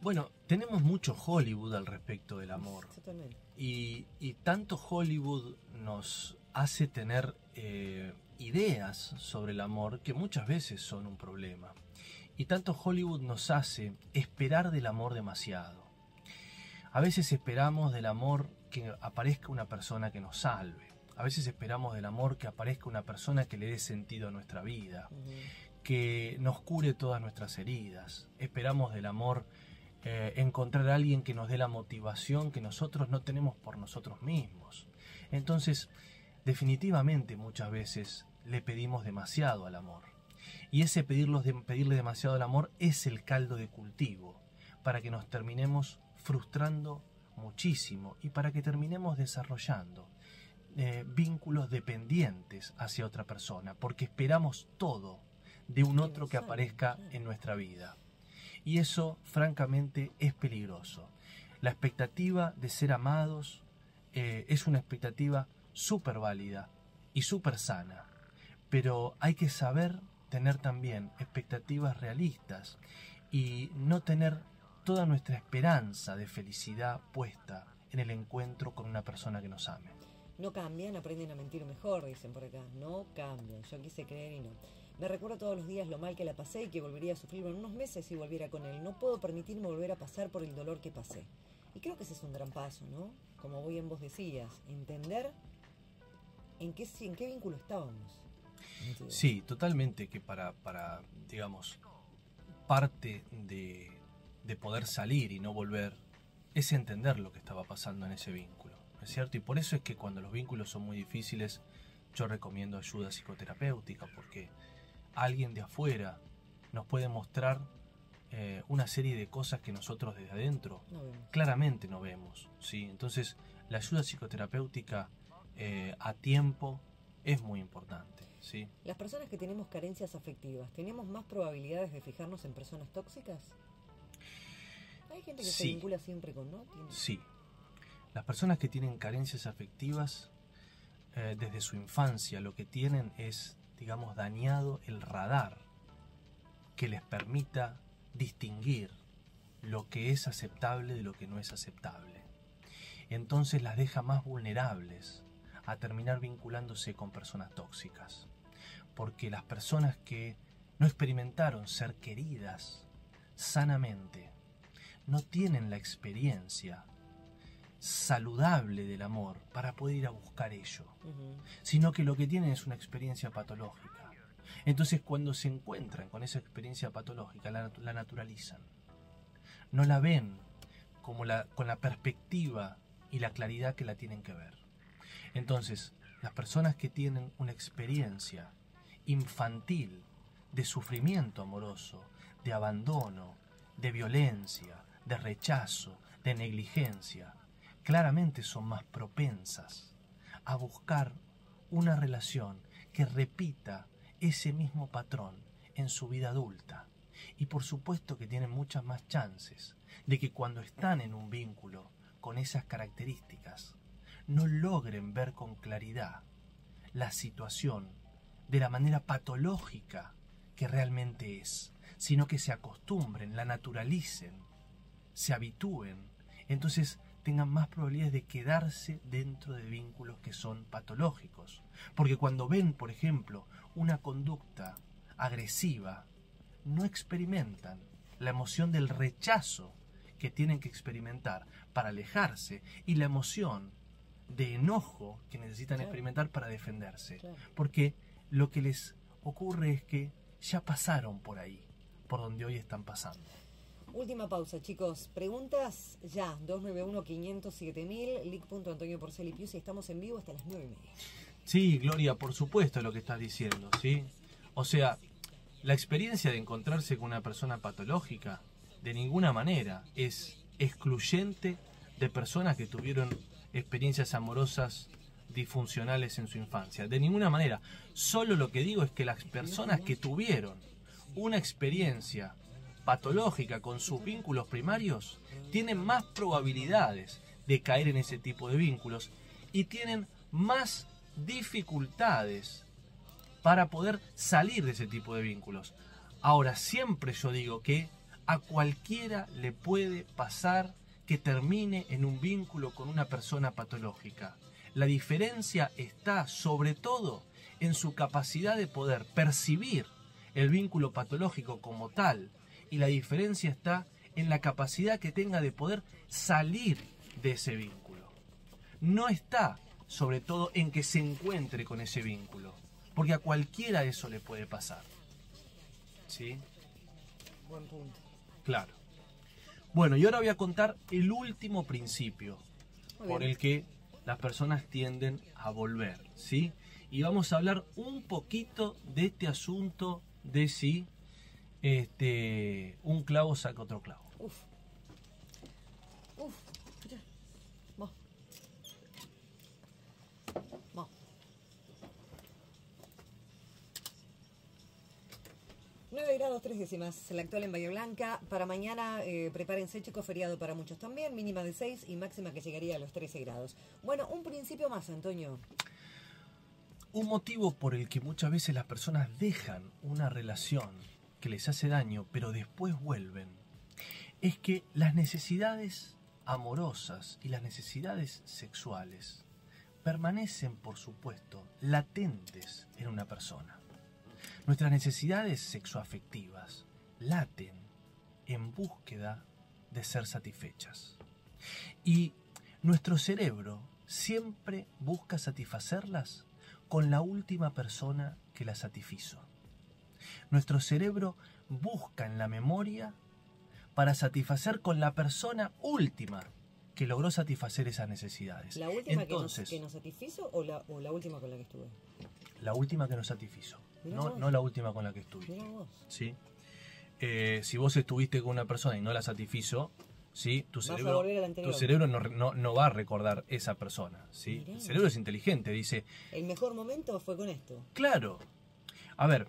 Bueno, Tenemos mucho Hollywood al respecto del amor. Totalmente. Y tanto Hollywood nos hace tener ideas sobre el amor que muchas veces son un problema. Y tanto Hollywood nos hace esperar del amor demasiado. A veces esperamos del amor que aparezca una persona que nos salve. A veces esperamos del amor que aparezca una persona que le dé sentido a nuestra vida, que nos cure todas nuestras heridas. Esperamos del amor encontrar a alguien que nos dé la motivación que nosotros no tenemos por nosotros mismos. Entonces, definitivamente muchas veces le pedimos demasiado al amor. Y ese pedirle demasiado al amor es el caldo de cultivo para que nos terminemos frustrando muchísimo y para que terminemos desarrollando vínculos dependientes hacia otra persona, porque esperamos todo de un otro que aparezca en nuestra vida. Y eso, francamente, es peligroso. La expectativa de ser amados es una expectativa súper válida y súper sana, pero hay que saber tener también expectativas realistas y no tener toda nuestra esperanza de felicidad puesta en el encuentro con una persona que nos ame. No cambian, aprenden a mentir mejor, dicen por acá. No cambian, yo quise creer y no. Me recuerdo todos los días lo mal que la pasé y que volvería a sufrirlo en unos meses si volviera con él. No puedo permitirme volver a pasar por el dolor que pasé. Y creo que ese es un gran paso, ¿no? Como bien vos decías, entender en qué vínculo estábamos. Sí, totalmente, que para digamos, parte de poder salir y no volver es entender lo que estaba pasando en ese vínculo, ¿no es cierto? Y por eso es que cuando los vínculos son muy difíciles, yo recomiendo ayuda psicoterapéutica, porque alguien de afuera nos puede mostrar una serie de cosas que nosotros desde adentro claramente no vemos, ¿sí? Entonces, la ayuda psicoterapéutica a tiempo es muy importante, ¿sí? Las personas que tenemos carencias afectivas, ¿tenemos más probabilidades de fijarnos en personas tóxicas? ¿Hay gente que se vincula siempre con no? Sí. Las personas que tienen carencias afectivas desde su infancia lo que tienen es, digamos, dañado el radar que les permita distinguir lo que es aceptable de lo que no es aceptable. Entonces las deja más vulnerables a terminar vinculándose con personas tóxicas. Porque las personas que no experimentaron ser queridas sanamente, no tienen la experiencia saludable del amor para poder ir a buscar ello, sino que lo que tienen es una experiencia patológica. Entonces cuando se encuentran con esa experiencia patológica la naturalizan, no la ven con la perspectiva y la claridad que la tienen que ver. Entonces las personas que tienen una experiencia infantil de sufrimiento amoroso, de abandono, de violencia, de rechazo, de negligencia, claramente son más propensas a buscar una relación que repita ese mismo patrón en su vida adulta. Y por supuesto que tienen muchas más chances de que cuando están en un vínculo con esas características, no logren ver con claridad la situación de la manera patológica que realmente es, sino que se acostumbren, la naturalicen, se habitúen, entonces tengan más probabilidades de quedarse dentro de vínculos que son patológicos. Porque cuando ven, por ejemplo, una conducta agresiva, no experimentan la emoción del rechazo que tienen que experimentar para alejarse y la emoción de enojo que necesitan experimentar para defenderse. Porque lo que les ocurre es que ya pasaron por ahí, por donde hoy están pasando. Última pausa, chicos. Preguntas ya. 291-507.000, lic.antonioporcelipius, y estamos en vivo hasta las 9:30. Sí, Gloria, por supuesto lo que estás diciendo, ¿sí? O sea, la experiencia de encontrarse con una persona patológica de ninguna manera es excluyente de personas que tuvieron experiencias amorosas disfuncionales en su infancia. De ninguna manera. Solo lo que digo es que las personas que tuvieron una experiencia patológica con sus vínculos primarios tienen más probabilidades de caer en ese tipo de vínculos y tienen más dificultades para poder salir de ese tipo de vínculos. Ahora, siempre yo digo que A cualquiera le puede pasar que termine en un vínculo con una persona patológica. La diferencia está sobre todo en su capacidad de poder percibir el vínculo patológico como tal, y la diferencia está en la capacidad que tenga de poder salir de ese vínculo. No está sobre todo en que se encuentre con ese vínculo, porque a cualquiera eso le puede pasar. ¿Sí? Buen punto. Claro. Bueno, y ahora voy a contar el último principio por el que las personas tienden a volver, ¿sí? Y vamos a hablar un poquito de este asunto de si un clavo saca otro clavo. Uf. Ya. Va. 9 grados 3 décimas, la actual en Bahía Blanca. Para mañana prepárense, chicos, feriado para muchos también, mínima de 6 y máxima que llegaría a los 13 grados. Bueno, un principio más, Antonio. Un motivo por el que muchas veces las personas dejan una relación que les hace daño, pero después vuelven, es que las necesidades amorosas y las necesidades sexuales permanecen, por supuesto, latentes en una persona. Nuestras necesidades sexoafectivas laten en búsqueda de ser satisfechas. Y nuestro cerebro siempre busca satisfacerlas con la última persona que la satisfizo. Nuestro cerebro busca en la memoria para satisfacer con la persona última que logró satisfacer esas necesidades. ¿La última Entonces, que nos satisfizo o la última con la que estuve? La última que nos satisfizo, Mirá no la última con la que estuviste. Mirá vos. ¿Sí? Si vos estuviste con una persona y no la satisfizo, ¿sí? Tu Vas a cerebro, volver a la anterior. tu cerebro no va a recordar esa persona. ¿Sí? Mirá. El cerebro es inteligente, dice, El mejor momento fue con esto. claro. A ver,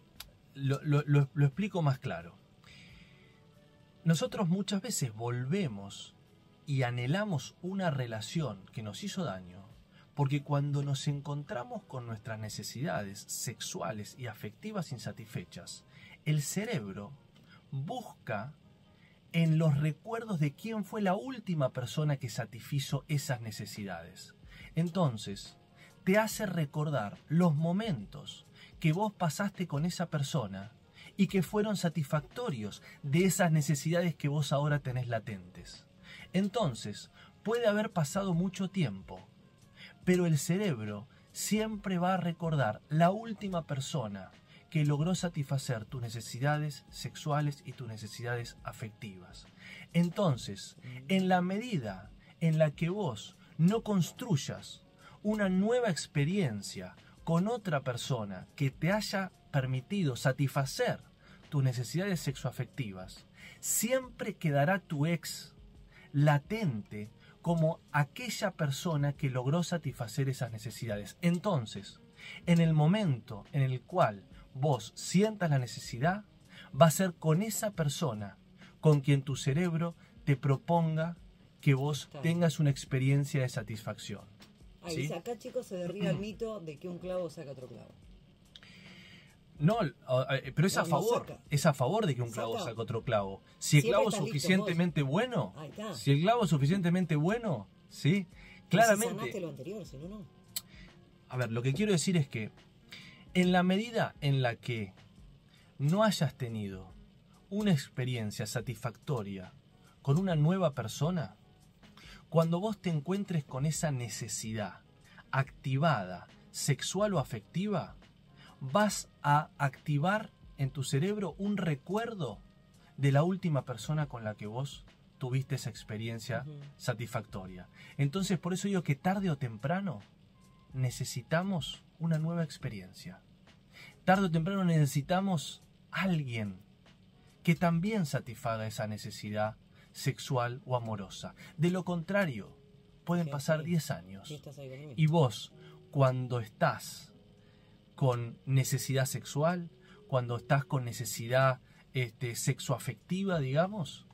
lo explico más claro. Nosotros muchas veces volvemos y anhelamos una relación que nos hizo daño, porque cuando nos encontramos con nuestras necesidades sexuales y afectivas insatisfechas, el cerebro busca en los recuerdos de quién fue la última persona que satisfizo esas necesidades. Entonces, te hace recordar los momentos que vos pasaste con esa persona y que fueron satisfactorios de esas necesidades que vos ahora tenés latentes. Entonces, puede haber pasado mucho tiempo, pero el cerebro siempre va a recordar la última persona que logró satisfacer tus necesidades sexuales y tus necesidades afectivas. Entonces, en la medida en la que vos no construyas una nueva experiencia con otra persona que te haya permitido satisfacer tus necesidades sexoafectivas, siempre quedará tu ex latente como aquella persona que logró satisfacer esas necesidades. Entonces, en el momento en el cual vos sientas la necesidad, va a ser con esa persona con quien tu cerebro te proponga que vos tengas una experiencia de satisfacción. Ahí, ¿Sí? acá, chicos, se derriba el mito de que un clavo saca otro clavo. No, pero es a No, no favor, saca. es a favor de que un clavo Saca. saque otro clavo. Si el Siempre clavo es estás listo suficientemente bueno, Ahí está. si el clavo es suficientemente bueno, ¿sí? Si Claramente. sanaste lo anterior, si no, no. A ver, lo que quiero decir es que en la medida en la que no hayas tenido una experiencia satisfactoria con una nueva persona, cuando vos te encuentres con esa necesidad activada, sexual o afectiva, vas a activar en tu cerebro un recuerdo de la última persona con la que vos tuviste esa experiencia satisfactoria. Entonces, por eso digo que tarde o temprano necesitamos una nueva experiencia. Tarde o temprano necesitamos alguien que también satisfaga esa necesidad sexual o amorosa. De lo contrario, pueden pasar 10 años. Sí, estás ahí conmigo. Y vos, cuando estás con necesidad sexual, cuando estás con necesidad sexoafectiva, digamos,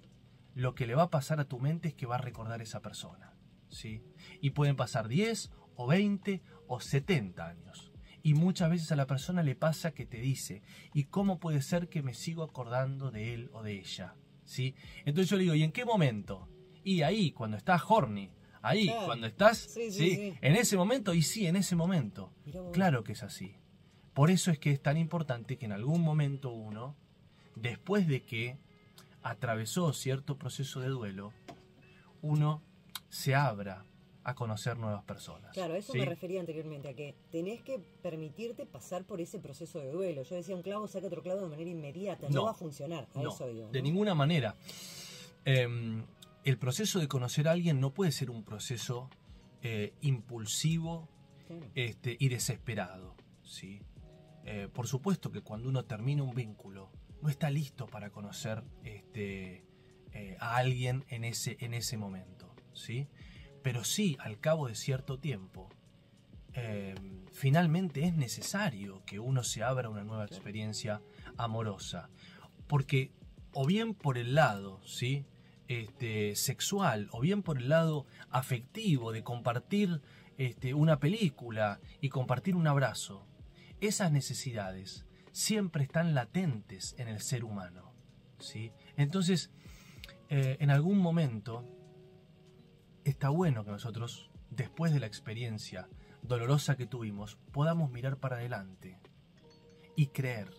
lo que le va a pasar a tu mente es que va a recordar esa persona, ¿sí? Y pueden pasar 10 o 20 o 70 años. Y muchas veces a la persona le pasa que te dice, ¿y cómo puede ser que me sigo acordando de él o de ella? ¿sí? Entonces yo le digo, ¿y en qué momento? Y ahí, cuando estás horny, ahí, Claro. cuando estás, Sí, ¿sí? sí. En ese momento, y sí, en ese momento. Mirá vos. Claro que es así. Por eso es que es tan importante que en algún momento uno, después de que atravesó cierto proceso de duelo, uno se abra a conocer nuevas personas. Claro, a eso ¿sí? me refería anteriormente, a que tenés que permitirte pasar por ese proceso de duelo. Yo decía, un clavo saca otro clavo de manera inmediata, no va a funcionar, a No, eso digo. de ¿no? ninguna manera. El proceso de conocer a alguien no puede ser un proceso impulsivo Claro. y desesperado, ¿sí? Por supuesto que cuando uno termina un vínculo, no está listo para conocer a alguien en ese momento, ¿sí? Pero sí, al cabo de cierto tiempo, finalmente es necesario que uno se abra a una nueva experiencia amorosa. Porque, o bien por el lado, ¿sí? Sexual, o bien por el lado afectivo, de compartir una película y compartir un abrazo, esas necesidades siempre están latentes en el ser humano, ¿sí? Entonces, en algún momento, está bueno que nosotros, después de la experiencia dolorosa que tuvimos, podamos mirar para adelante y creer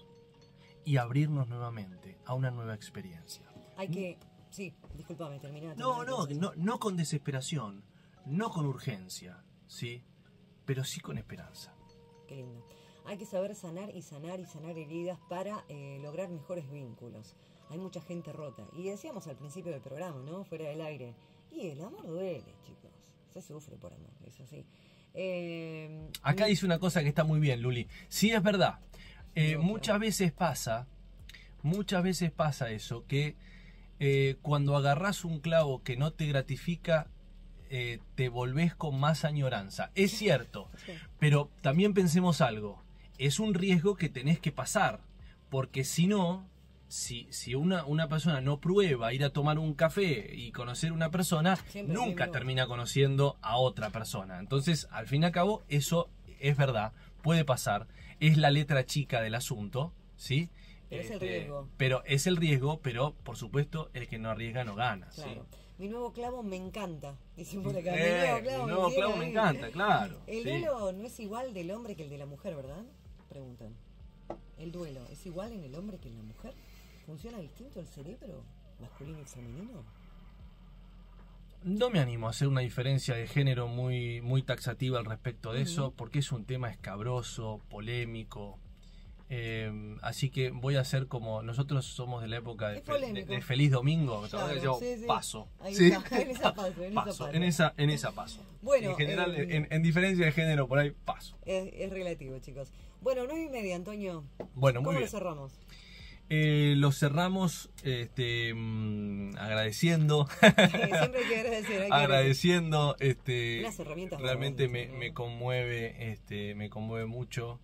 y abrirnos nuevamente a una nueva experiencia. Hay que... Sí, discúlpame, termina. No con desesperación, no con urgencia, ¿sí? Pero sí con esperanza. Qué lindo. Hay que saber sanar y sanar y sanar heridas para lograr mejores vínculos. Hay mucha gente rota. Y decíamos al principio del programa, ¿no? Fuera del aire. Y el amor duele, chicos. Se sufre por amor, es así. Acá dice una cosa que está muy bien, Luli. Sí, es verdad. Muchas veces pasa eso, que cuando agarrás un clavo que no te gratifica, te volvés con más añoranza. Es cierto, Sí. pero también pensemos algo. Es un riesgo que tenés que pasar, porque si no, si una persona no prueba ir a tomar un café y conocer a una persona, Siempre nunca mismo. termina conociendo a otra persona. Entonces, al fin y al cabo, eso es verdad, puede pasar. Es la letra chica del asunto, ¿sí? Pero es el riesgo. Pero es el riesgo, pero por supuesto el que no arriesga no gana. Claro. ¿sí? Mi nuevo clavo me encanta. Dicen por acá. Mi nuevo clavo me encanta, claro. El sí. duelo no es igual del hombre que el de la mujer, ¿verdad? Preguntan. ¿El duelo es igual en el hombre que en la mujer? ¿Funciona distinto el cerebro masculino y femenino? No me animo a hacer una diferencia de género muy taxativa al respecto de eso, porque es un tema escabroso, polémico. Así que voy a hacer como nosotros somos de la época de Feliz Domingo. Claro, yo sí. paso. Ahí ¿sí? está, en esa paso. En esa paso. Bueno, en general, en diferencia de género, por ahí paso. Es relativo, chicos. Bueno, 9:30, Antonio. Bueno, muy ¿Cómo bien. lo cerramos? Lo cerramos agradeciendo. Siempre hay que agradecer. Agradeciendo. Unas herramientas Realmente buenas, me conmueve mucho.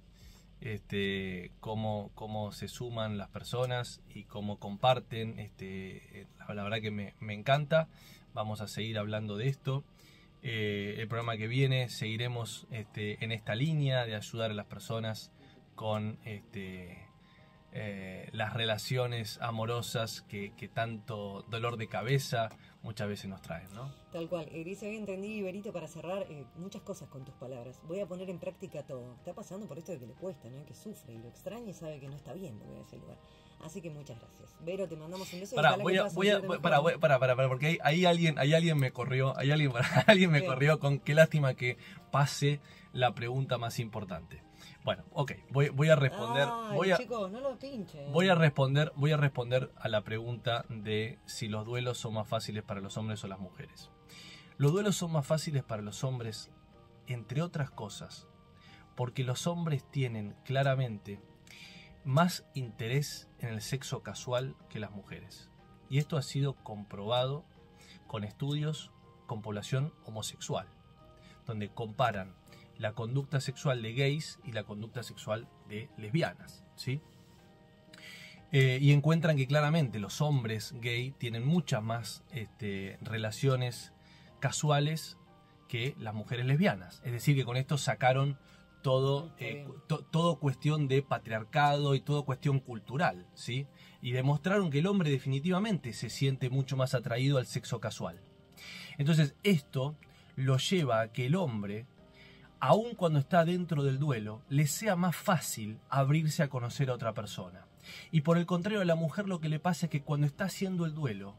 Cómo se suman las personas y cómo comparten. La verdad que me encanta. Vamos a seguir hablando de esto. El programa que viene seguiremos en esta línea de ayudar a las personas con las relaciones amorosas que tanto dolor de cabeza muchas veces nos traen, ¿no? Tal cual. Dice, hoy entendí, Berito, para cerrar, muchas cosas con tus palabras. Voy a poner en práctica todo. Está pasando por esto de que le cuesta, ¿no? Que sufre y lo extraña y sabe que no está bien lo de ese lugar. Así que muchas gracias. Vero, te mandamos un beso. Porque ahí alguien me corrió, alguien me corrió con qué lástima que pase la pregunta más importante. Bueno, ok, voy a responder. Chicos, no lo pinchen. Voy a responder a la pregunta de si los duelos son más fáciles para los hombres o las mujeres. Los duelos son más fáciles para los hombres, entre otras cosas, porque los hombres tienen claramente más interés en el sexo casual que las mujeres. Y esto ha sido comprobado con estudios con población homosexual, donde comparan la conducta sexual de gays y la conducta sexual de lesbianas, ¿sí? Y encuentran que claramente los hombres gay tienen muchas más relaciones casuales que las mujeres lesbianas. Es decir, que con esto sacaron todo, Está bien. todo cuestión de patriarcado y todo cuestión cultural, ¿sí? Y demostraron que el hombre definitivamente se siente mucho más atraído al sexo casual. Entonces esto lo lleva a que el hombre, aun cuando está dentro del duelo, le sea más fácil abrirse a conocer a otra persona. Y por el contrario, a la mujer lo que le pasa es que cuando está haciendo el duelo,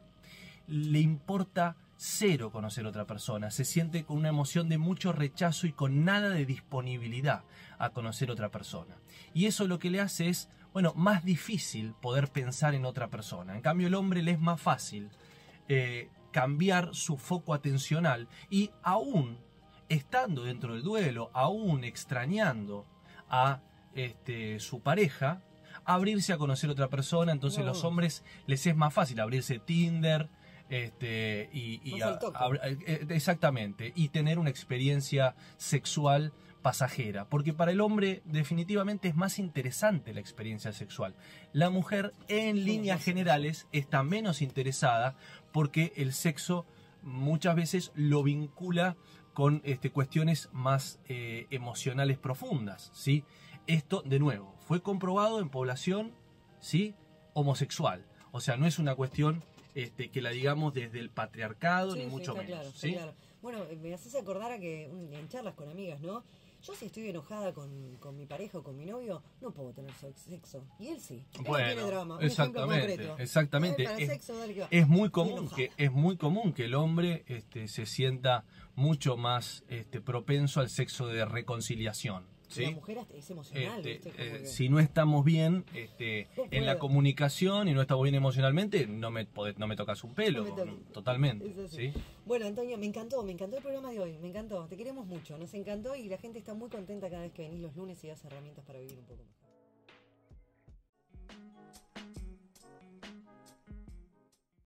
le importa cero conocer a otra persona, se siente con una emoción de mucho rechazo y con nada de disponibilidad a conocer a otra persona. Y eso lo que le hace es, bueno, más difícil poder pensar en otra persona. En cambio, el hombre le es más fácil cambiar su foco atencional y aún estando dentro del duelo, aún extrañando a su pareja, abrirse a conocer a otra persona. Entonces los hombres les es más fácil abrirse Tinder, exactamente, y tener una experiencia sexual pasajera, porque para el hombre definitivamente es más interesante la experiencia sexual. La mujer en líneas generales está menos interesada porque el sexo muchas veces lo vincula con cuestiones más emocionales profundas, ¿sí? Esto, de nuevo, fue comprobado en población, ¿sí?, homosexual. O sea, no es una cuestión que la digamos desde el patriarcado, ni mucho menos. Claro, ¿sí? claro. Bueno, me haces acordar a que en charlas con amigas, ¿no? Yo si estoy enojada con mi pareja o con mi novio, no puedo tener sexo. Y él sí. Él Bueno, tiene drama. Un exactamente. Es muy común que el hombre se sienta mucho más propenso al sexo de reconciliación. ¿sí? La mujer es emocional, ¿viste? Si no estamos bien en la comunicación y no estamos bien emocionalmente, no me tocas un pelo, totalmente. ¿sí? Bueno, Antonio, me encantó el programa de hoy, me encantó, te queremos mucho, nos encantó y la gente está muy contenta cada vez que venís los lunes y das herramientas para vivir un poco más.